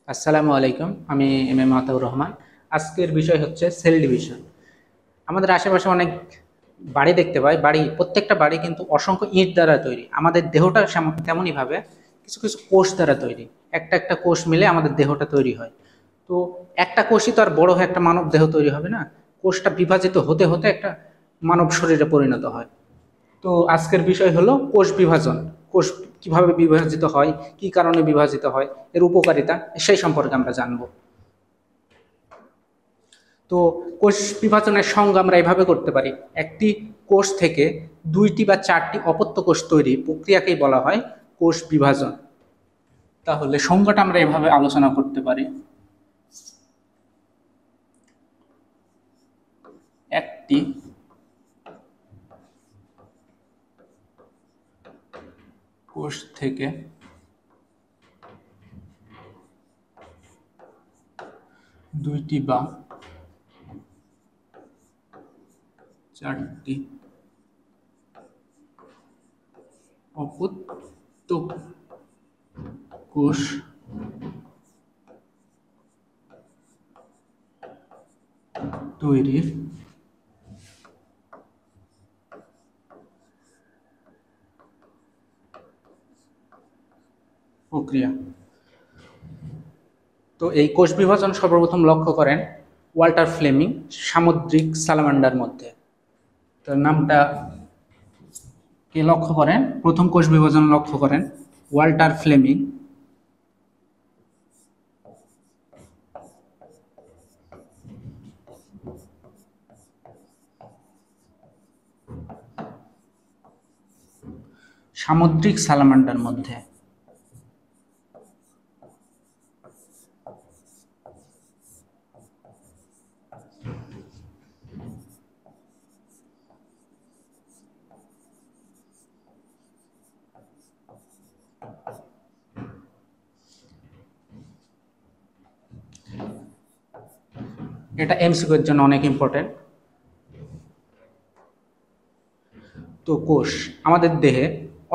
আসসালামু আলাইকুম। আমি এম মাতাউর রহমান। আজকের বিষয় হচ্ছে সেল ডিভিশন। আমাদের আশেপাশে অনেক বাড়ি দেখতে পাই। প্রত্যেকটা বাড়ি কিন্তু অসংখ্য ইট দ্বারা তৈরি। আমাদের দেহটা তেমনই ভাবে কিছু কিছু কোষ দ্বারা তৈরি। একটা একটা কোষ মিলে আমাদের দেহটা তৈরি হয়। তো একটা কোষই তো আর বড় হয়ে একটা মানব দেহ তৈরি হবে না। কোষটা বিভাজিত হতে হতে একটা মানব শরীরে পরিণত হয়। তো আজকের বিষয় হলো কোষ বিভাজন। কোষ কিভাবে বিভাজিত হয়, কি কারণে বিভাজিত হয়, এর উপকারিতা সেই সম্পর্কে আমরা জানবো। তো কোষ বিভাজনের সংজ্ঞা আমরা এভাবে করতে পারি: একটি কোষ থেকে দুইটি বা চারটি অপত্য কোষ তৈরি প্রক্রিয়াকেই বলা হয় কোষ বিভাজন। তাহলে সংজ্ঞাটা আমরা এভাবে আলোচনা করতে পারি: একটি কোষ থেকে দুইটি বা চারটি অপত্য কোষ তৈরির প্রক্রিয়া। তো এই কোষ বিভাজন সর্বপ্রথম লক্ষ্য করেন ওয়াল্টার ফ্লেমিং সামুদ্রিক সালামান্ডার মধ্যে। তো নামটা কে লক্ষ্য করেন? প্রথম কোষ বিভাজন লক্ষ্য করেন ওয়াল্টার ফ্লেমিং সামুদ্রিক সালামান্ডার মধ্যে। এটা এমসিকিউ এর জন্য অনেক ইম্পর্টেন্ট। তো কোষ আমাদের দেহে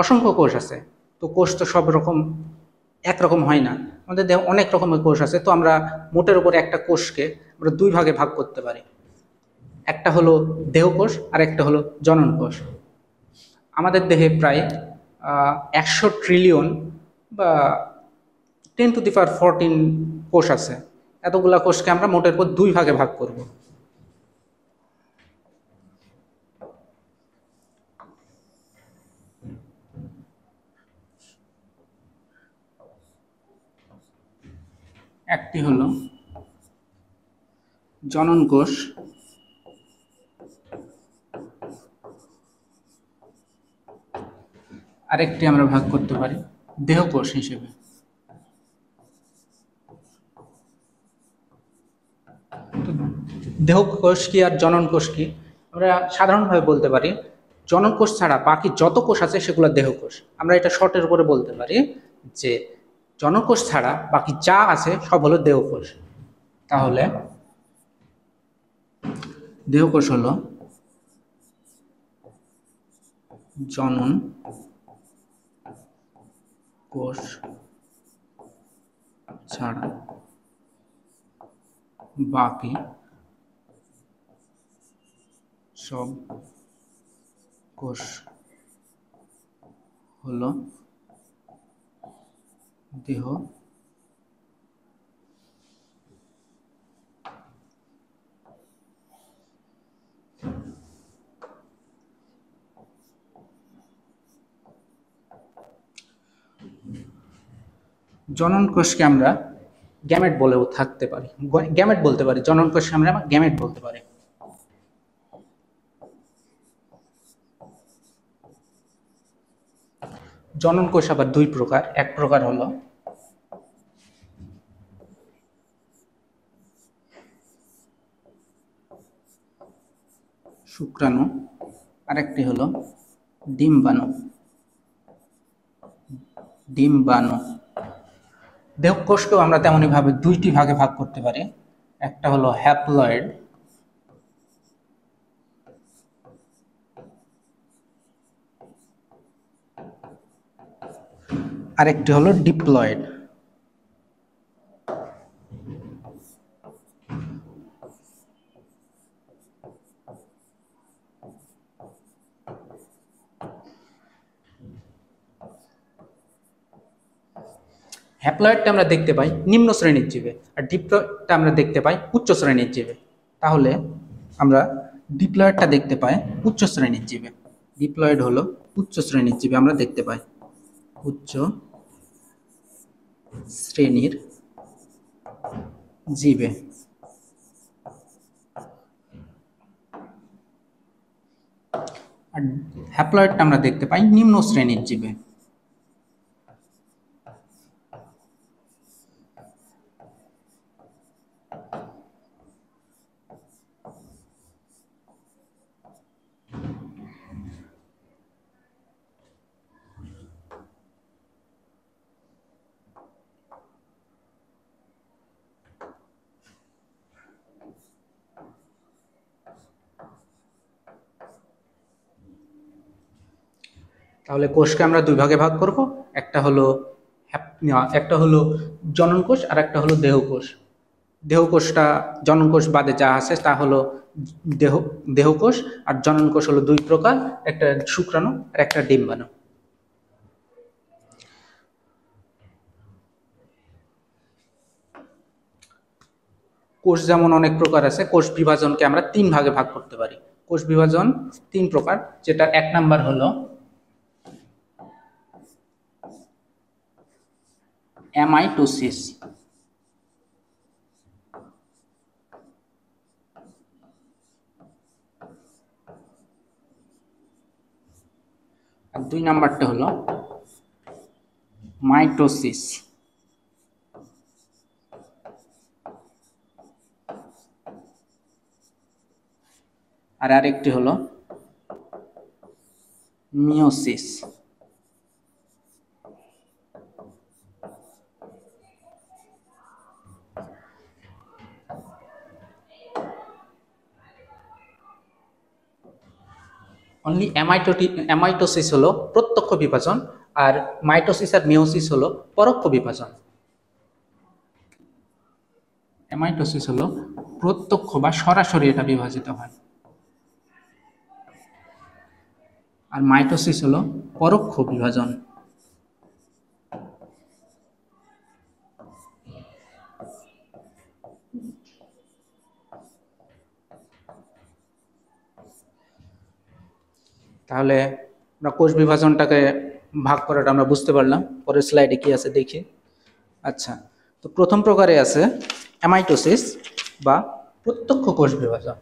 অসংখ্য কোষ আছে। তো কোষ তো সব রকম একরকম হয় না। আমাদের দেহে অনেক রকমের কোষ আছে। তো আমরা মোটের উপরে একটা কোষকে আমরা দুই ভাগে ভাগ করতে পারি। একটা হলো দেহকোষ আর একটা হলো জনন কোষ। আমাদের দেহে প্রায় 100 ট্রিলিয়ন বা 10^14 কোষ আছে। এতগুলা কোষকে আমরা মোটের উপর দুই ভাগে ভাগ করব। একটি হলো জনন কোষ, আরেকটি আমরা ভাগ করতে পারি দেহকোষ হিসেবে। তো দেহকোষ কি আর জনন কোষ কি? আমরা সাধারণভাবে বলতে পারি জনন কোষ ছাড়া বাকি যত কোষ আছে সেগুলো দেহকোষ। আমরা এটা শর্টের উপরে বলতে পারি যে জনন কোষ ছাড়া বাকি যা আছে সব হলো দেহকোষ। তাহলে দেহকোষ হলো জনন কোষ ছাড়া বাকি সব কোষ হলো দেহ। জনন কোষকে আমরা গ্যামেট বলেও থাকতে পারি, গ্যামেট বলতে পারি। জনন কোষকে আমরা গ্যামেট বলতে পারি। জনন কোষ আবার দুই প্রকার। এক প্রকার হলো শুক্রাণু, আরেকটি হলো ডিম্বাণু। ডিম্বাণু দেহকোষকেও আমরা তেমনই ভাবে দুইটি ভাগে ভাগ করতে পারি। একটা হলো হ্যাপ্লয়েড, আরেকটি হলো ডিপ্লয়েড। হ্যাপ্লয়েডটা আমরা দেখতে পাই নিম্ন শ্রেণীর জীবে, আর ডিপ্লয়েডটা আমরা দেখতে পাই উচ্চ শ্রেণীর জীবে। তাহলে আমরা ডিপ্লয়েডটা দেখতে পাই উচ্চ শ্রেণীর জীবে। ডিপ্লয়েড হলো উচ্চ শ্রেণীর জীবে আমরা দেখতে পাই, উচ্চ শ্রেণীর জীবে। আর হ্যাপ্লয়েডটা আমরা দেখতে পাই নিম্ন শ্রেণীর জীবে। তাহলে কোষকে আমরা দুই ভাগে ভাগ করব, একটা হলো জনন কোষ আর একটা হলো দেহকোষ। দেহকোষটা জনন কোষ বাদে যা আছে তা হলো দেহকোষ, আর জনন কোষ হলো দুই প্রকার, একটা শুক্রাণু আর একটা ডিম্বাণু। কোষ যেমন অনেক প্রকার আছে, কোষ বিভাজনকে আমরা তিন ভাগে ভাগ করতে পারি। কোষ বিভাজন তিন প্রকার, যেটা এক নাম্বার হলো অ্যামাইটোসিস। আর দুই নাম্বারটা হলো মাইটোসিস। আর আরেকটি হলো মিওসিস। অনলি অ্যামাইটোসিস হলো প্রত্যক্ষ বিভাজন, আর মাইটোসিস আর মিওসিস হলো পরোক্ষ বিভাজন। অ্যামাইটোসিস হলো প্রত্যক্ষ বা সরাসরি এটা বিভাজিত হয়, আর মাইটোসিস হলো পরোক্ষ বিভাজন। তাহলে আমরা কোষ বিভাজনটাকে ভাগ করাটা আমরা বুঝতে পারলাম। পরের স্লাইডে কি আছে দেখি। আচ্ছা, তো প্রথম প্রকারে আছে অ্যামাইটোসিস বা প্রত্যক্ষ কোষ বিভাজন।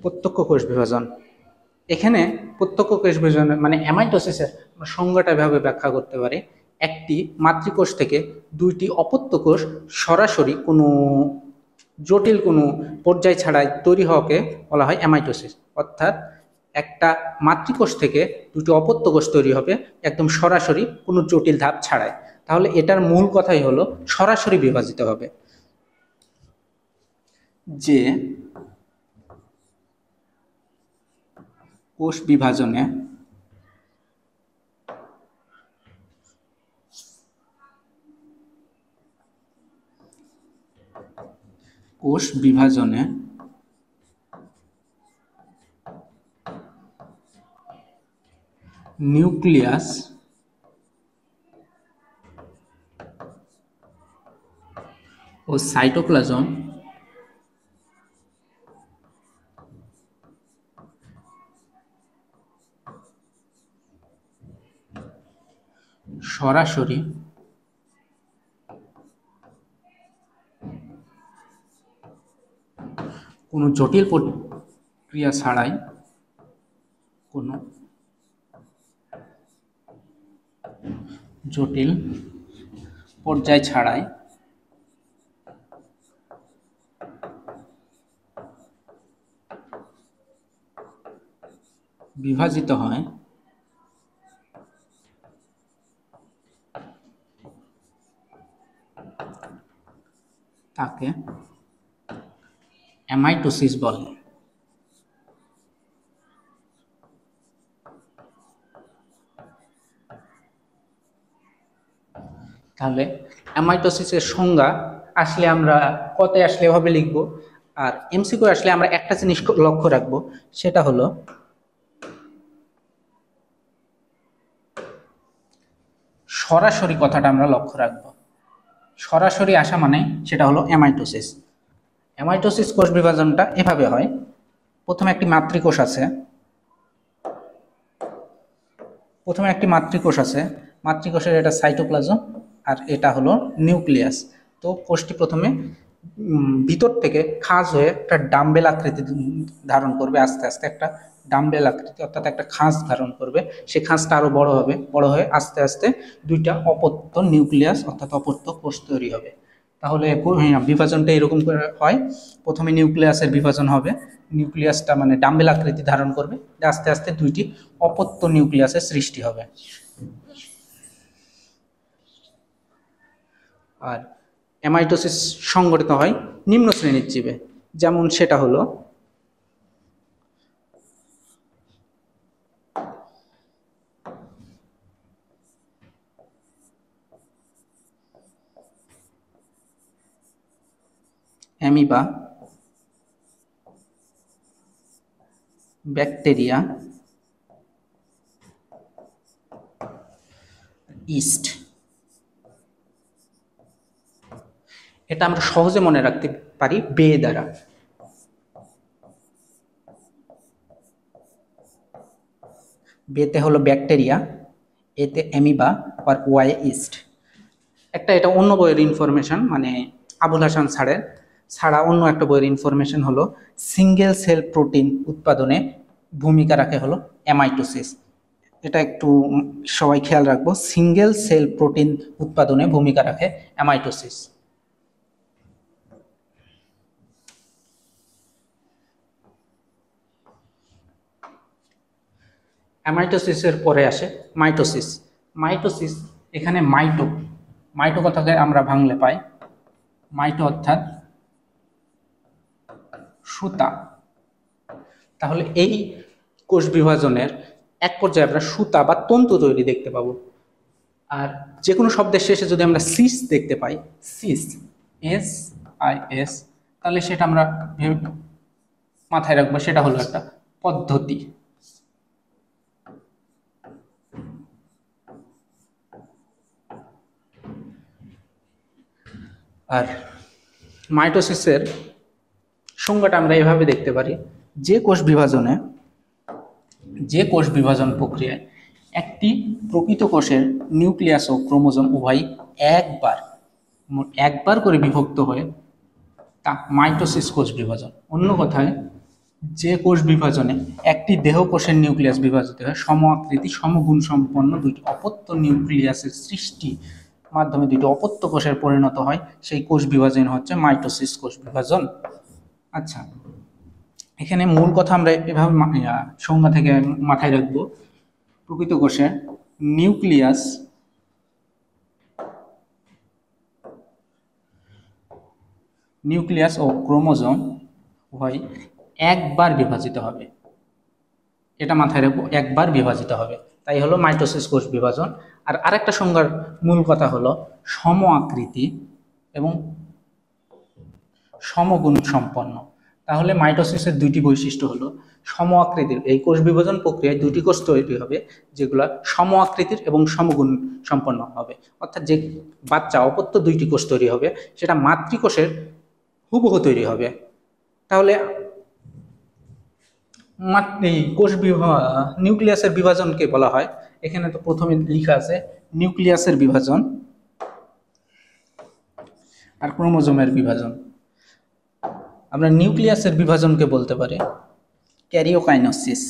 প্রত্যক্ষ কোষ বিভাজন, এখানে প্রত্যক্ষ কোষ বিভাজনের মানে অ্যামাইটোসিসের সংজ্ঞাটা এভাবে ব্যাখ্যা করতে পারি। একটি মাতৃকোষ থেকে দুইটি অপত্য কোষ সরাসরি কোনো জটিল কোনো পর্যায় ছাড়াই তৈরি হওয়াকে বলা হয় অ্যামাইটোসিস। অর্থাৎ একটা মাতৃকোষ থেকে দুটি অপত্য কোষ তৈরি হবে একদম সরাসরি কোনো জটিল ধাপ ছাড়াই। তাহলে এটার মূল কথাই হলো সরাসরি বিভাজিত হবে। যে কোষ বিভাজনে নিউক্লিয়াস ও সাইটোপ্লাজম সরাসরি কোনো জটিল প্রক্রিয়া ছাড়াই কোনো জটিল পর্যায় ছাড়াই বিভাজিত হয় তাকে অ্যামাইটোসিস বলে। তাহলে অ্যামাইটোসিসের সংজ্ঞা আসলে আমরা কতে আসলে এভাবে লিখব, আর এমসিকিউ আসলে আমরা একটা জিনিস লক্ষ্য রাখবো, সেটা হলো সরাসরি কথাটা আমরা লক্ষ্য রাখবো। সরাসরি আসা মানে সেটা হলো অ্যামাইটোসিস। অ্যামাইটোসিস কোষ বিভাজনটা এভাবে হয়, প্রথমে একটি মাতৃকোষ আছে, মাতৃকোষের এটা সাইটোপ্লাজম আর এটা হলো নিউক্লিয়াস। তো কোষটি প্রথমে ভিতর থেকে খাঁজ হয়ে একটা ডাম্বেল আকৃতি ধারণ করবে, আস্তে আস্তে একটা ডাম্বেল আকৃতি অর্থাৎ একটা খাঁজ ধারণ করবে। সেই খাঁজটা আরো বড় হবে, বড় হয়ে আস্তে আস্তে দুইটা অপত্য নিউক্লিয়াস অর্থাৎ অপত্য কোষ তৈরি হবে। তাহলে বিভাজনটা এরকম করে হয়, প্রথমে নিউক্লিয়াসের বিভাজন হবে, নিউক্লিয়াসটা মানে ডাম্বেল আকৃতি ধারণ করবে, আস্তে আস্তে দুইটি অপত্য নিউক্লিয়াসের সৃষ্টি হবে। আর অ্যামাইটোসিস সংঘটিত হয় নিম্ন শ্রেণীর জীবে, যেমন সেটা হলো অ্যামিবা, ব্যাকটেরিয়া, ইস্ট। এটা আমরা সহজে মনে রাখতে পারি বে দ্বারা। বেতে হলো ব্যাকটেরিয়া, এতে অ্যামিবা, আর ওয়াই ইস্ট। এটা অন্য বইয়ের ইনফরমেশন, মানে আবুল হাসান স্যারের ছাড়া অন্য একটা বইয়ের ইনফরমেশন হলো সিঙ্গেল সেল প্রোটিন উৎপাদনে ভূমিকা রাখে হলো অ্যামাইটোসিস। এটা একটু সবাই খেয়াল রাখবো, সিঙ্গেল সেল প্রোটিন উৎপাদনে ভূমিকা রাখে অ্যামাইটোসিস। অ্যামাইটোসিসের পরে আসে মাইটোসিস। মাইটোসিস এখানে মাইটো কথাকে আমরা ভাঙলে পাই মাইটো অর্থাৎ সুতা। তাহলে এই কোষ বিভাজনের এক পর্যায়ে আমরা সুতা বা তন্তু তৈরি দেখতে পাবো। আর যে কোনো শব্দের শেষে যদি আমরা সিস দেখতে পাই, সিস, SIS, তাহলে সেটা আমরা মাথায় রাখবো, সেটা হলো একটা পদ্ধতি। আর মাইটোসিসের সংজ্ঞাটা আমরা এভাবে দেখতে পারি, যে কোষ বিভাজন প্রক্রিয়ায় একটি প্রকৃত কোষের নিউক্লিয়াস ও ক্রোমোজোম উভয় একবার করে বিভক্ত হয়ে তা মাইটোসিস কোষ বিভাজন। অন্য কথায়, যে কোষ বিভাজনে একটি দেহ কোষের নিউক্লিয়াস বিভাজিত হয় সম আকৃতি সমগুণ সম্পন্ন দুইটি অপত্য নিউক্লিয়াসের সৃষ্টি মাধ্যমে দুইটি অপত্য কোষের পরিণত হয়, সেই কোষ বিভাজন হচ্ছে মাইটোসিস কোষ বিভাজন। আচ্ছা, এখানে মূল কথা আমরা এভাবে সংজ্ঞা থেকে মাথায় রাখবো, প্রকৃত কোষের নিউক্লিয়াস ও ক্রোমোজোম উভয় একবার বিভাজিত হবে। এটা মাথায় রাখবো, একবার বিভাজিত হবে, তাই হলো মাইটোসিস কোষ বিভাজন। আর আরেকটা সংজ্ঞার মূল কথা হলো সম আকৃতি এবং সমগুণ সম্পন্ন। তাহলে মাইটোসিসের দুইটি বৈশিষ্ট্য হলো সম আকৃতির, এই কোষ বিভাজন প্রক্রিয়ায় দুইটি কোষ তৈরি হবে যেগুলো সম আকৃতির এবং সমগুণ সম্পন্ন হবে, অর্থাৎ যে বাচ্চা অপত্য দুইটি কোষ তৈরি হবে সেটা মাতৃকোষের হুবহু তৈরি হবে। তাহলে এই কোষ নিউক্লিয়াসের বিভাজনকে বলা হয়, এখানে তো প্রথমে লেখা আছে নিউক্লিয়াসের বিভাজন আর ক্রোমোজোমের বিভাজন। আমরা নিউক্লিয়াসের বিভাজনকে বলতে পারি ক্যারিওকাইনেসিস,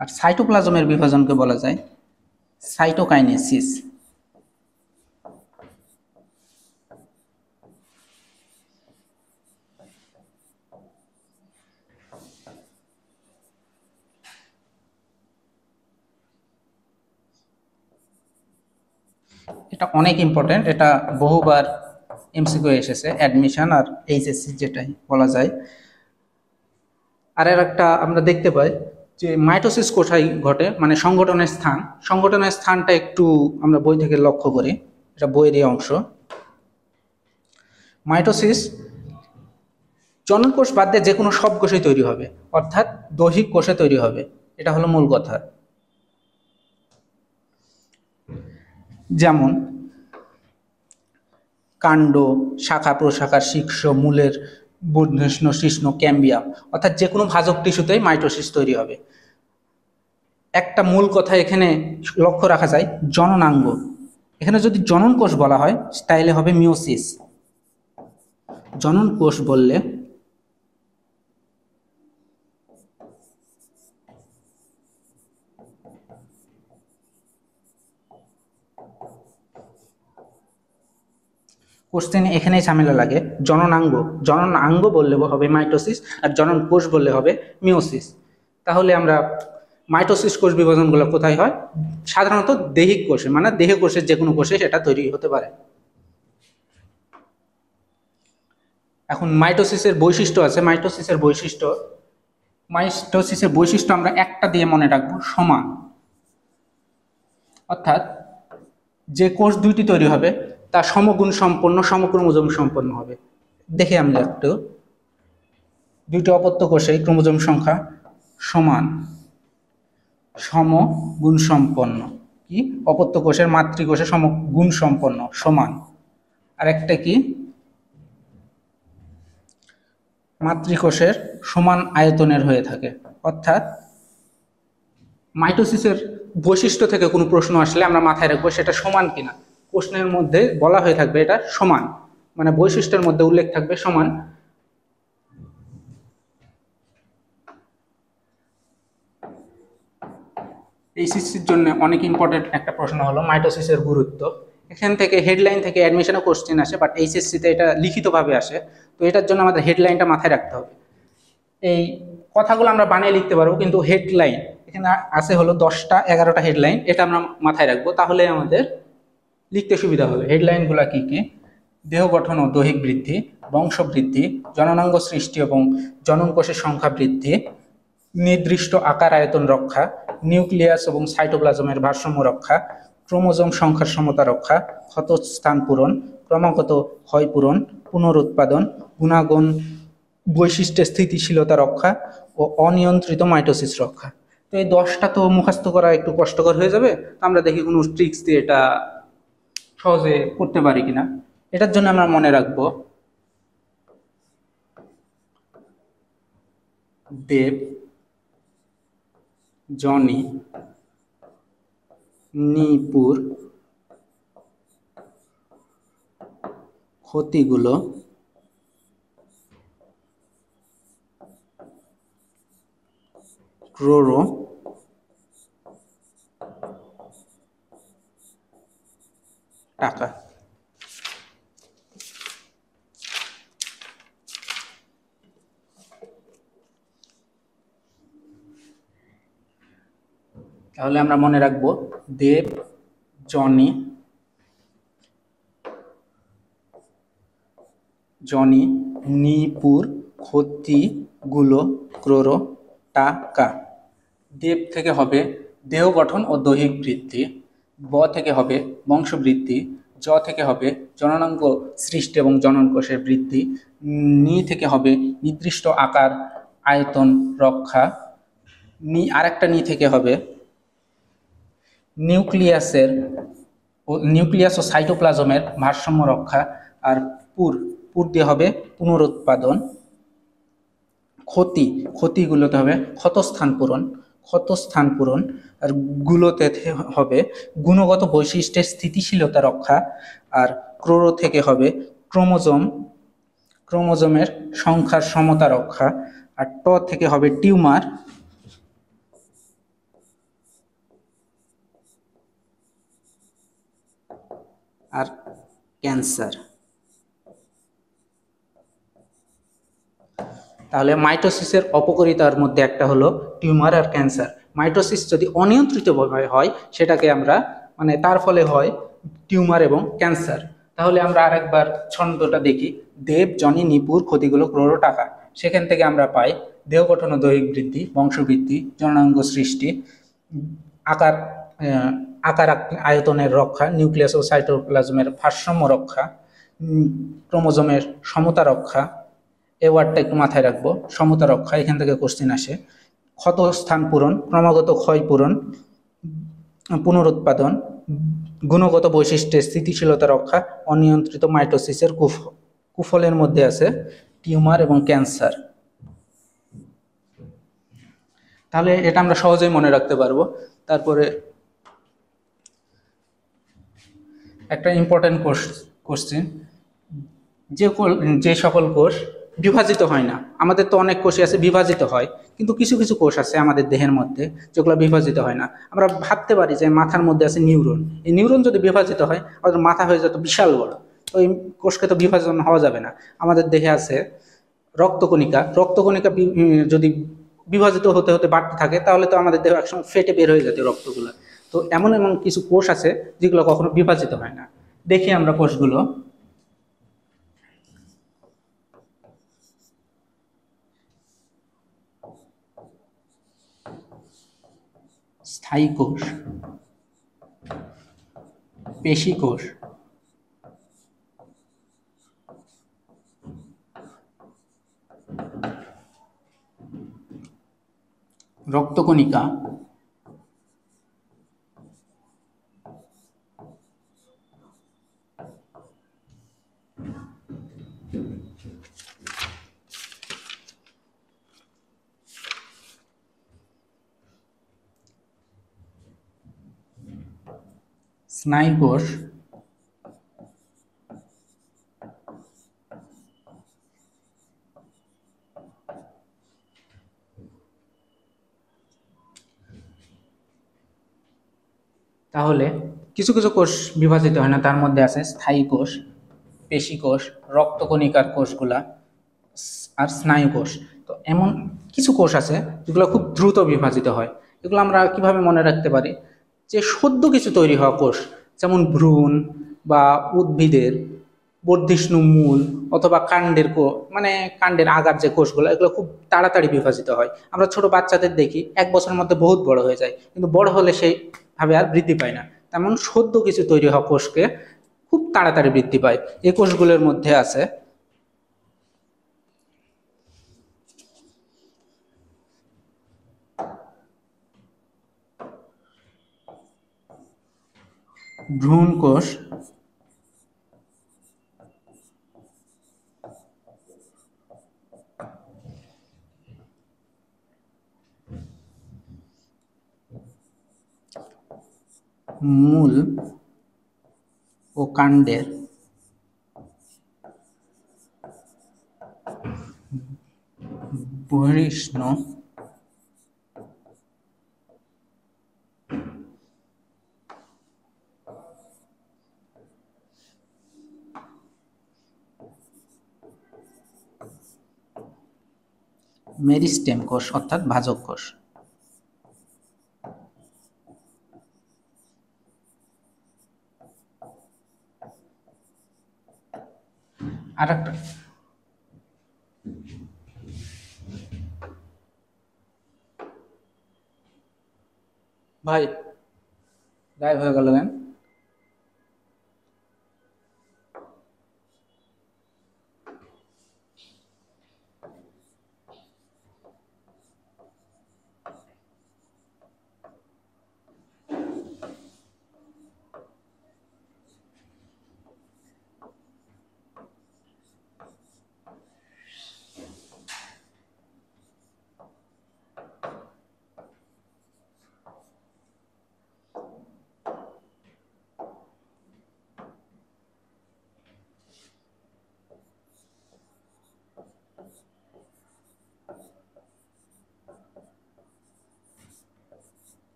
আর সাইটোপ্লাজমের বিভাজনকে বলা যায় সাইটোকাইনেসিস। এটা অনেক ইম্পর্টেন্ট, এটা বহুবার এমসিকিউ এসেছে, অ্যাডমিশন আর এইচএসসি যেটাই বলা যায়। আর একটা আমরা দেখতে পাই যে মাইটোসিস কোথায় ঘটে, মানে সংগঠনের স্থানটা একটু আমরা বই থেকে লক্ষ্য করি, এটা বইয়ের এই অংশ। মাইটোসিস জনন কোষ বাদ দিয়ে যে কোনো সব কোষে তৈরি হবে, অর্থাৎ দৈহিক কোষে তৈরি হবে, এটা হলো মূল কথা। যেমন কাণ্ড, শাখা প্রশাখা, শীর্ষ, মূলের বর্ধিষ্ণু, শিষ্ণু, ক্যাম্বিয়াম, অর্থাৎ যে কোনো ভাজক টিস্যুতেই মাইটোসিস তৈরি হবে। একটা মূল কথা এখানে লক্ষ্য রাখা যায়, জননাঙ্গ। এখানে যদি জনন কোষ বলা হয় তাহলে হবে মিওসিস। জনন কোষ বললে কোশ্চেন এখানেই ঝামেলা লাগে। জননাঙ্গ বললে হবে মাইটোসিস, আর জনন কোষ বললে হবে মিওসিস। তাহলে আমরা মাইটোসিস কোষ বিভাজনগুলো কোথায় হয়? সাধারণত দৈহিক কোষে, মানে দেহ কোষের যে কোনো কোষে সেটা তৈরি হতে পারে। এখন মাইটোসিসের বৈশিষ্ট্য আছে। মাইটোসিসের বৈশিষ্ট্য আমরা একটা দিয়ে মনে রাখবো, সমান। অর্থাৎ যে কোষ দুইটি তৈরি হবে তা সমগুণ সম্পন্ন, সমক্রোমোজোম সম্পন্ন হবে। দেখে আমরা একটু, দুইটি অপত্য কোষে ক্রোমোজোম সংখ্যা সমান, সমগুণ সম্পন্ন। কি? অপত্য কোষের মাতৃকোষে সমগুণ সম্পন্ন, সমান। আর একটা কি? মাতৃকোষের সমান আয়তনের হয়ে থাকে। অর্থাৎ মাইটোসিসের বৈশিষ্ট্য থেকে কোনো প্রশ্ন আসলে আমরা মাথায় রাখবো সেটা সমান কিনা। প্রশ্নের মধ্যে বলা হয়ে থাকবে এটা সমান, মানে বৈশিষ্ট্যের মধ্যে উল্লেখ থাকবে সমান। এইচএসসির জন্য অনেক ইম্পর্টেন্ট একটা প্রশ্ন হলো মাইটোসিসের গুরুত্ব। এখান থেকে হেডলাইন থেকে অ্যাডমিশনে কোশ্চেন আসে, বাট এইচএসসিতে এটা লিখিতভাবে আসে। তো এটার জন্য আমাদের হেডলাইনটা মাথায় রাখতে হবে। এই কথাগুলো আমরা বানিয়ে লিখতে পারবো, কিন্তু হেডলাইন এখানে আছে হলো 10টা 11টা হেডলাইন, এটা আমরা মাথায় রাখবো, তাহলে আমাদের লিখতে সুবিধা হবে। হেডলাইনগুলো কি কি? দেহ গঠন ও দৈহিক বৃদ্ধি, বংশবৃদ্ধি, জননাঙ্গ সৃষ্টি এবং জনন কোষের সংখ্যা বৃদ্ধি, নির্দিষ্ট আকার আয়তন রক্ষা, নিউক্লিয়াস এবং সাইটোপ্লাজমের ভারসাম্য রক্ষা, ক্রোমোজোম সংখ্যার সমতা রক্ষা, ক্ষতস্থান পূরণ, ক্রমাগত ক্ষয় পূরণ, পুনরুৎপাদন, গুণাগুণ বৈশিষ্ট্যের স্থিতিশীলতা রক্ষা ও অনিয়ন্ত্রিত মাইটোসিস রক্ষা। তো এই 10টা তো মুখস্থ করা একটু কষ্টকর হয়ে যাবে, তো আমরা দেখি কোনো ট্রিক্স দিয়ে এটা সহজে করতে পারি কিনা। এটার জন্য আমরা মনে রাখবো দেব, জনি, নিপুর, ক্ষতিগুলো, ক্রোরো, টাকা। তাহলে আমরা মনে রাখবো দেব, জনি, নিপুর, ক্ষতিগুলো, ক্রোরো, টাকা। দেব থেকে হবে দেহ গঠন ও দৈহিক বৃদ্ধি, ব থেকে হবে বংশবৃদ্ধি, জ থেকে হবে জননাঙ্গ সৃষ্টি এবং জনন কোষের বৃদ্ধি, নি থেকে হবে নির্দিষ্ট আকার আয়তন রক্ষা, আরেকটা নি থেকে হবে নিউক্লিয়াস ও সাইটোপ্লাজমের ভারসাম্য রক্ষা, আর পুর দিয়ে হবে পুনরুৎপাদন। ক্ষতিগুলোতে হবে ক্ষতস্থান পূরণ, আর গুলোতে হবে গুণগত বৈশিষ্ট্যের স্থিতিশীলতা রক্ষা, আর ক্রোরো থেকে হবে ক্রোমোজোমের সংখ্যার সমতা রক্ষা, আর ট থেকে হবে টিউমার, আর ক্যান্সার। তাহলে মাইটোসিসের অপকারিতার মধ্যে একটা হলো টিউমার আর ক্যান্সার। মাইটোসিস যদি অনিয়ন্ত্রিতভাবে হয় সেটাকে আমরা মানে তার ফলে হয় টিউমার এবং ক্যান্সার। তাহলে আমরা আরেকবার ছন্দটা দেখি, দেব, জনি, নিপুর, ক্ষতিগুলো, ক্রোরো, টাকা। সেখান থেকে আমরা পাই দেহ গঠন ও দৈহিক বৃদ্ধি, বংশবৃদ্ধি, জননাঙ্গ সৃষ্টি, আকার আকার আয়তনের রক্ষা, নিউক্লিয়াস ও সাইটোপ্লাজমের ভারসাম্য রক্ষা, ক্রোমোজোমের সমতা রক্ষা। এই ওয়ার্ডটা একটু মাথায় রাখবো, সমতা রক্ষা, এখান থেকে কোশ্চেন আসে। ক্ষত স্থান পূরণ, ক্রমাগত ক্ষয় পূরণ, পুনরুৎপাদন, গুণগত বৈশিষ্ট্যের স্থিতিশীলতা রক্ষা, অনিয়ন্ত্রিত মাইটোসিসের কুফলের মধ্যে আছে টিউমার এবং ক্যান্সার। তাহলে এটা আমরা সহজেই মনে রাখতে পারবো। তারপরে একটা ইম্পর্টেন্ট কোশ্চেন, যে সকল কোষ বিভাজিত হয় না। আমাদের তো অনেক কোষই আছে বিভাজিত হয়, কিন্তু কিছু কিছু কোষ আছে আমাদের দেহের মধ্যে যেগুলো বিভাজিত হয় না। আমরা ভাবতে পারি যে মাথার মধ্যে আছে নিউরন, এই নিউরন যদি বিভাজিত হয় আমাদের মাথা হয়ে যেত বিশাল বড়, তো এই কোষকে তো বিভাজন হওয়া যাবে না। আমাদের দেহে আছে রক্তকণিকা, রক্তকণিকা যদি বিভাজিত হতে হতে বাড়তে থাকে তাহলে তো আমাদের দেহ একসময় ফেটে বের হয়ে যেত রক্তগুলো। তো এমন এমন কিছু কোষ আছে যেগুলো কখনো বিভাজিত হয় না। দেখি আমরা কোষগুলো। স্থায়ী কোষ, পেশি কোষ, রক্তকণিকা, স্নায়ু কোষ, তাহলে কিছু কিছু কোষ বিভাজিত হয় না, তার মধ্যে আছে স্থায়ী কোষ, পেশি কোষ, রক্তকণিকার কোষগুলা আর স্নায়ু কোষ। তো এমন কিছু কোষ আছে যেগুলো খুব দ্রুত বিভাজিত হয়। এগুলো আমরা কিভাবে মনে রাখতে পারি, যে সদ্য কিছু তৈরি হওয়া কোষ, যেমন ভ্রূণ বা উদ্ভিদের বর্ধিষ্ণু মূল অথবা কাণ্ডের মানে কাণ্ডের আগার যে কোষগুলো, এগুলো খুব তাড়াতাড়ি বিভাজিত হয়। আমরা ছোট বাচ্চাদের দেখি 1 বছরের মধ্যে বহুত বড় হয়ে যায়, কিন্তু বড় হলে সেইভাবে আর বৃদ্ধি পায় না। তেমন সদ্য কিছু তৈরি হওয়া কোষকে খুব তাড়াতাড়ি বৃদ্ধি পায়। এই কোষগুলোর মধ্যে আছে ভ্রূণ কোষ, মূল ও কাণ্ডের বহিষ্ণু মেরিস্টেম কোষ অর্থাৎ ভাজক কোষ। আর একটা ভাই গায়েব হয়ে গেল কেন?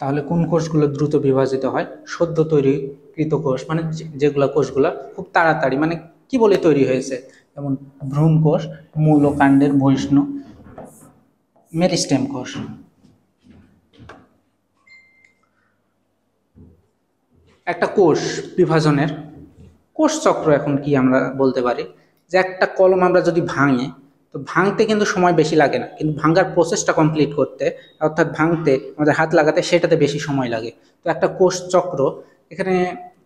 তাহলে কোন কোষগুলো দ্রুত বিভাজিত হয়? সদ্য তৈরিকৃত কোষ, মানে যেগুলো কোষগুলো খুব তাড়াতাড়ি, মানে কি বলে তৈরি হয়েছে, যেমন ভ্রূণ কোষ, মূল ও কাণ্ডের বহিষ্ণু, মেরিস্টেম কোষ। একটা কোষ বিভাজনের কোষ চক্র এখন কি আমরা বলতে পারি যে একটা কলম আমরা যদি ভাঙি, তো ভাঙতে কিন্তু সময় বেশি লাগে না, কিন্তু ভাঙার প্রসেসটা কমপ্লিট করতে, অর্থাৎ ভাঙতে আমাদের হাত লাগাতে সেটাতে বেশি সময় লাগে। তো একটা কোষ চক্র এখানে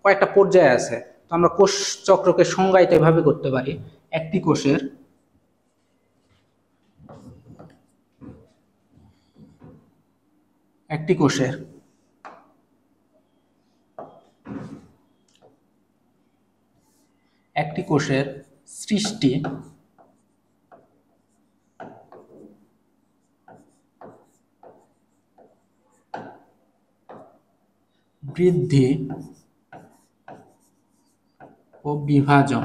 কয়েকটা পর্যায়ে আছে। তো আমরা কোষ চক্রকে সংজ্ঞায়িত এভাবে করতে পারি, একটি কোষের একটি কোষের একটি কোষের সৃষ্টি, বৃদ্ধি ও বিভাজন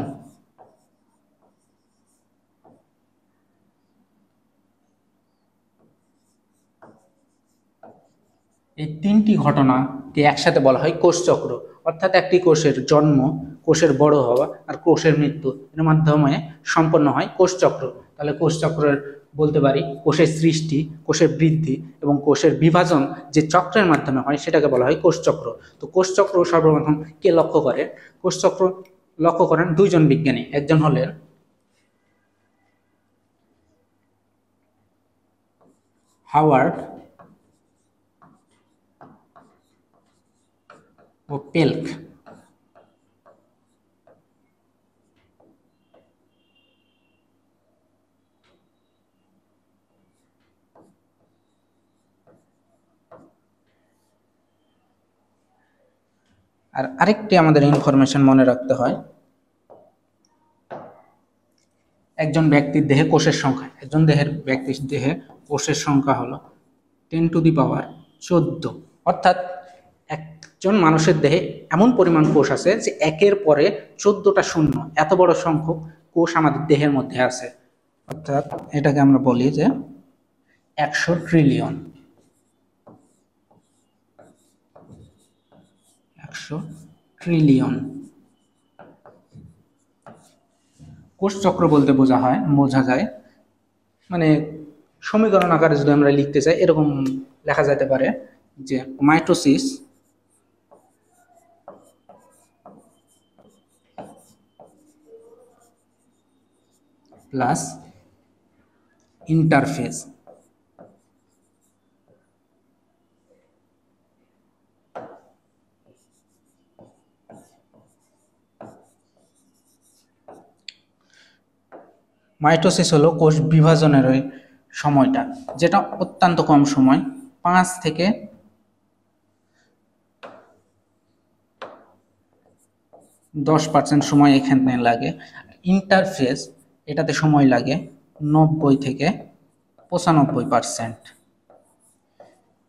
এই তিনটি ঘটনাকে একসাথে বলা হয় কোষচক্র। অর্থাৎ একটি কোষের জন্ম, কোষের বড় হওয়া আর কোষের মৃত্যু এর মাধ্যমে সম্পন্ন হয় কোষচক্র। তাহলে কোষচক্রের বলতে পারি কোষের সৃষ্টি, কোষের বৃদ্ধি এবং কোষের বিভাজন যে চক্রের মাধ্যমে হয় সেটাকে বলা হয় কোষচক্র। তো কোষচক্র সর্বপ্রথম কে লক্ষ্য করে? কোষচক্র লক্ষ্য করেন দুইজন বিজ্ঞানী, একজন হলেন হাওয়ার্ড ও পেল্ক। আর আরেকটি আমাদের ইনফরমেশন মনে রাখতে হয়, একজন ব্যক্তির দেহে কোষের সংখ্যা, ব্যক্তির দেহে কোষের সংখ্যা হলো 10⁻14। অর্থাৎ একজন মানুষের দেহে এমন পরিমাণ কোষ আছে যে একের পরে 14টা শূন্য, এত বড় সংখ্যক কোষ আমাদের দেহের মধ্যে আছে। অর্থাৎ এটাকে আমরা বলি যে 100 ট্রিলিয়ন। 100 ট্রিলিয়ন কোষচক্র বলতে বোঝা যায় মানে সমীকরণ আকারে যদি আমরা লিখতে চাই এরকম লেখা যেতে পারে যে মাইটোসিস প্লাস ইন্টারফেজ। মাইটোসিস হলো কোষ বিভাজনের ওই সময়টা, যেটা অত্যন্ত কম সময়, 5 থেকে 10% সময় এখানে লাগে। ইন্টারফেজ এটাতে সময় লাগে 90 থেকে 95%।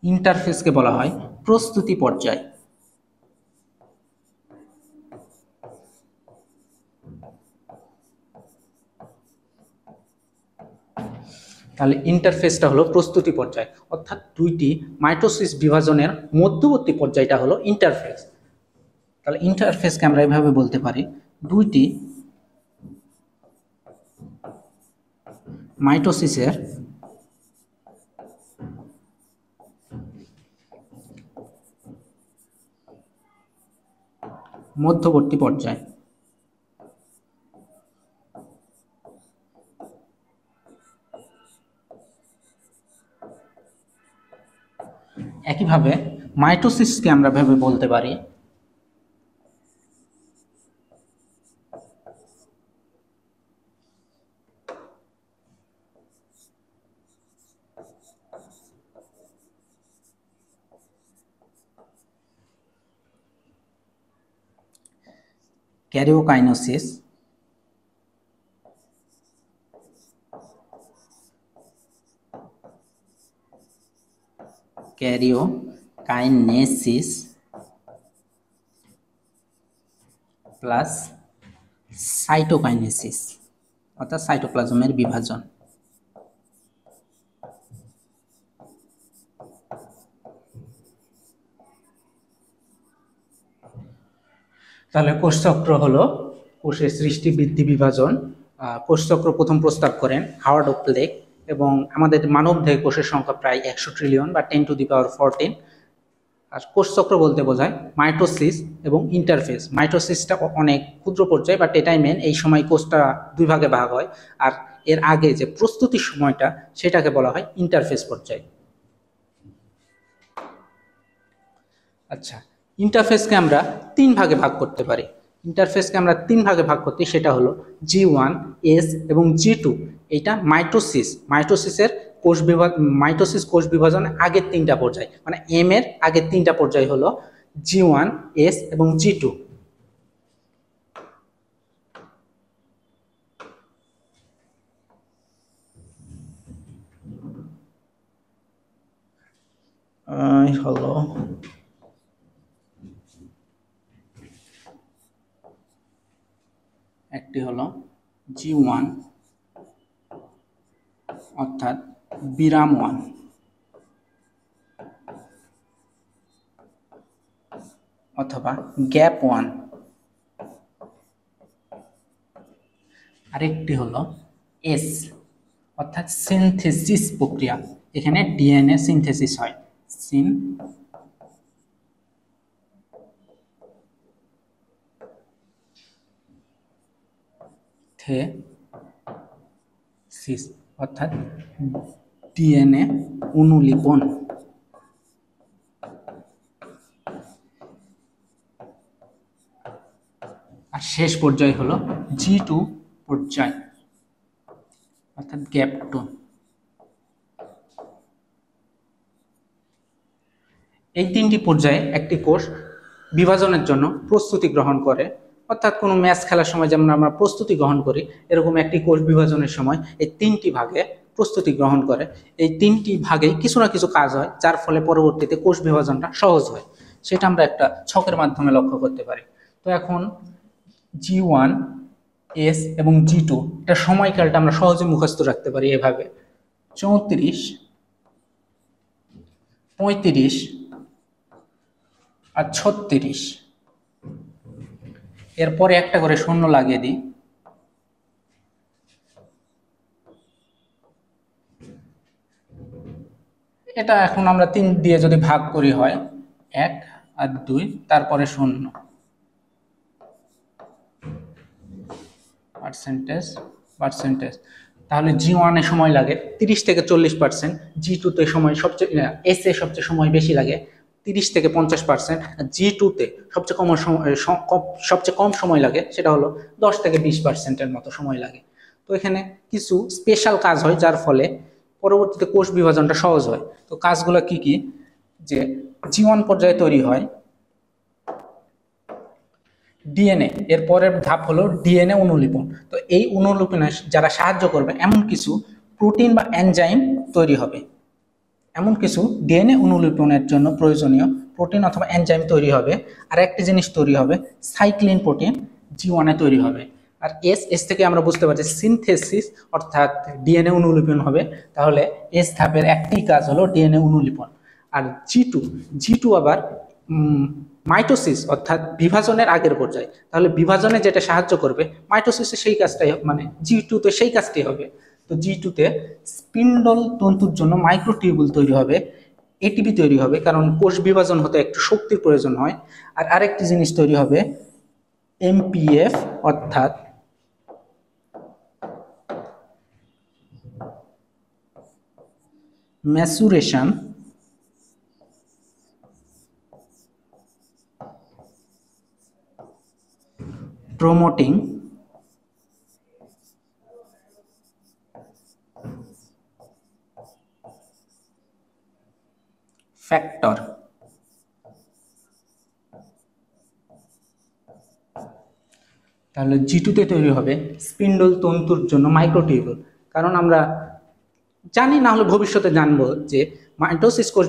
ইন্টারফেজকে বলা হয় প্রস্তুতি পর্যায়। তাহলে ইন্টারফেসটা হলো প্রস্তুতি পর্যায়, অর্থাৎ দুইটি মাইটোসিস বিভাজনের মধ্যবর্তী পর্যায়টা হলো ইন্টারফেস। তাহলে ইন্টারফেসকে আমরা এভাবে বলতে পারি, দুইটি মাইটোসিসের মধ্যবর্তী পর্যায়। একইভাবে মাইটোসিসকে আমরা ভেবে বলতে পারি ক্যারিওকাইনেসিস, প্লাস সাইটোকাইনেসিস অর্থাৎ সাইটোপ্লাজমের বিভাজন। তাহলে কোষচক্র হলো কোষের সৃষ্টি, বৃদ্ধি, বিভাজন। কোষচক্র প্রথম প্রস্তাব করেন হাওয়ার্ড ও পেল্ক, এবং আমাদের মানব দেহে কোষের সংখ্যা প্রায় 100 ট্রিলিয়ন বা 10⁻14। আর কোষ চক্র বলতে বোঝায় মাইটোসিস এবং ইন্টারফেস। মাইটোসিসটা অনেক ক্ষুদ্র পর্যায়ে, বাট এটাই মেন। এই সময় কোষটা দুই ভাগে ভাগ হয়, আর এর আগে যে প্রস্তুতির সময়টা সেটাকে বলা হয় ইন্টারফেস পর্যায়। আচ্ছা, ইন্টারফেসকে আমরা তিন ভাগে ভাগ করতে পারি। ইন্টারফেসকে আমরা তিন ভাগে ভাগ করতে, সেটা হলো G1, S এবং G2। এইটা মাইটোসিসের মাইটোসিস কোষ বিভাজনের আগের তিনটা পর্যায়, মানে এম এর আগের তিনটা পর্যায় হলো G1, S এবং G2। হলো একটি হলো G1 অর্থাৎ বিরাম 1, অথবা গ্যাপ 1। আরেকটি হলো এস অর্থাৎ সিনথেসিস প্রক্রিয়া। এখানে ডিএনএ সিনথেসিস হয়, সিনথেসিস অর্থাৎ ডিএনএ অনুলিপন। আর শেষ পর্যায় হলো G2 পর্যায় অর্থাৎ গ্যাপ 2। এই তিনটি পর্যায়ে একটি কোষ বিভাজনের জন্য প্রস্তুতি গ্রহণ করে, অর্থাৎ কোনো ম্যাচ খেলার সময় যেমন আমরা প্রস্তুতি গ্রহণ করি, এরকম একটি কোষ বিভাজনের সময় এই তিনটি ভাগে প্রস্তুতি গ্রহণ করে। এই তিনটি ভাগে কিছু না কিছু কাজ হয়, যার ফলে পরবর্তীতে কোষ বিভাজনটা সহজ হয়। সেটা আমরা একটা ছকের মাধ্যমে লক্ষ্য করতে পারি। তো এখন G1, S এবং G2 এটা সময়কালটা আমরা সহজে মুখস্থ রাখতে পারি এভাবে: 34, 35 আর 36। এরপরে একটা করে শূন্য লাগিয়ে দিই। এটা এখন আমরা 3 দিয়ে যদি ভাগ করি হয় 1 আর 2, তারপরে 0। পার্সেন্টেজ তাহলে G1 এ সময় লাগে 30 থেকে 40%, G2 তে সময় সবচেয়ে S এ সবচেয়ে সময় বেশি লাগে 30 থেকে 50%, আর G2 তে সবচেয়ে কম সময় লাগে, সেটা হলো 10 থেকে 20%-এর মতো সময় লাগে। তো এখানে কিছু স্পেশাল কাজ হয়, যার ফলে পরবর্তীতে কোষ বিভাজনটা সহজ হয়। তো কাজগুলো কি কি? যে G1 পর্যায়ে তৈরি হয় ডিএনএ, এর পরের ধাপ হলো ডিএনএ অনুলিপন। তো এই অনুলিপনে যারা সাহায্য করবে এমন কিছু প্রোটিন বা এনজাইম তৈরি হবে। এমন কিছু ডিএনএ অনুলিপনের জন্য প্রয়োজনীয় প্রোটিন অথবা এনজাইম তৈরি হবে। আর একটি জিনিস তৈরি হবে সাইক্লিন প্রোটিন, G1 এ তৈরি হবে। আর এস থেকে আমরা বুঝতে পারছি সিনথেসিস অর্থাৎ ডিএনএ অনুলিপন হবে। তাহলে এস ধাপের একটি কাজ হলো ডিএনএ অনুলিপন। আর জি টু আবার মাইটোসিস অর্থাৎ বিভাজনের আগের পর্যায়ে। তাহলে বিভাজনে যেটা সাহায্য করবে মাইটোসিসে সেই কাজটাই, মানে G2 তে সেই কাজটি হবে। তো G2 তে স্পিন্ডল তন্তুর জন্য মাইক্রোটিউবুল তৈরি হবে, এটিপি তৈরি হবে, কারণ কোষ বিভাজন হতে একটু শক্তির প্রয়োজন হয়। আর আরেকটি জিনিস তৈরি হবে এমপিএফ অর্থাৎ ম্যাচুরেশন প্রমোটিং ফ্যাক্টর। তাহলে G2 তে তৈরি হবে স্পিন্ডল তন্তুর জন্য মাইক্রোটিউবুল। কারণ আমরা জানি, না হলে ভবিষ্যতে জানবো, যে মাইটোসিস কোষ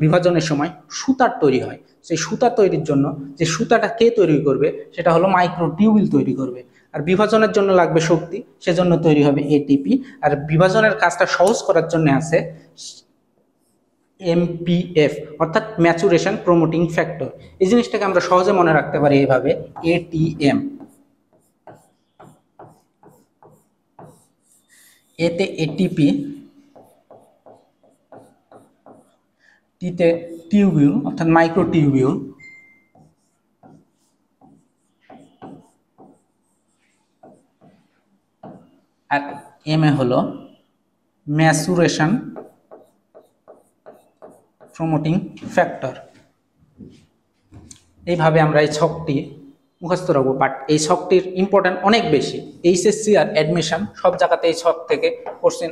বিভাজনের সময় সুতার তৈরি হয়। সেই সুতা তৈরির জন্য যে সুতাটা কে তৈরি করবে, সেটা হলো মাইক্রোটিউবুল তৈরি করবে। আর বিভাজনের জন্য লাগবে শক্তি, সেজন্য তৈরি হবে এটিপি। আর বিভাজনের কাজটা সহজ করার জন্য আছে এমপিএফ অর্থাৎ ম্যাচুরেশন প্রমোটিং ফ্যাক্টর। এই জিনিসটাকে আমরা সহজে মনে রাখতে পারি এইভাবে: এটিএম। এতে এটিপি, টিতে টিউবিউল অর্থাৎ মাইক্রোটিউবিউল, আর এম এ হলো ম্যাচুরেশন প্রমোটিং ফ্যাক্টর। এইভাবে আমরা এই ছকটি মুখস্থ রাখবো, বাট এই ছকটির ইম্পর্টেন্ট অনেক বেশি। এইচএসসি আর অ্যাডমিশন সব জায়গাতে এই ছক থেকে কোশ্চেন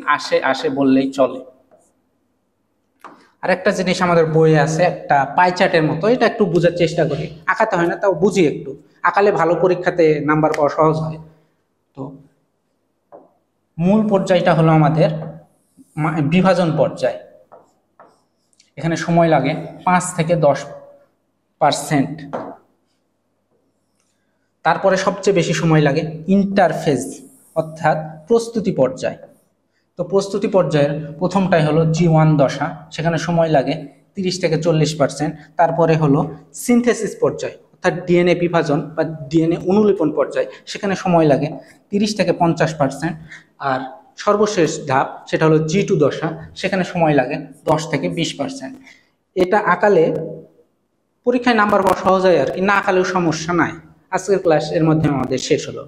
আসে বললেই চলে। আর একটা জিনিস আমাদের বইয়ে আছে একটা পাই চার্টের মতো, এটা একটু বোঝার চেষ্টা করি, আঁকাতে হয় না তাও বুঝি একটু, আঁকালে ভালো পরীক্ষাতে নাম্বার পাওয়া সহজ হয়। তো মূল পর্যায়টা হলো আমাদের বিভাজন পর্যায়, এখানে সময় লাগে 5 থেকে 10%। তারপরে সবচেয়ে বেশি সময় লাগে ইন্টারফেজ অর্থাৎ প্রস্তুতি পর্যায়। তো প্রস্তুতি পর্যায়ের প্রথমটাই হলো G1 দশা, সেখানে সময় লাগে 30 থেকে 40%। তারপরে হলো সিনথেসিস পর্যায় অর্থাৎ ডিএনএ বিভাজন বা ডিএনএ অনুলিপন পর্যায়, সেখানে সময় লাগে 30 থেকে 50%। আর সর্বশেষ ধাপ সেটা হলো G2 দশা, সেখানে সময় লাগে 10 থেকে 20%। এটা আঁকালে পরীক্ষায় নাম্বার পাওয়া সহজ হয় আর কি, না আঁকালেও সমস্যা নাই। আজকের ক্লাস এর মাধ্যমে আমাদের শেষ হলো।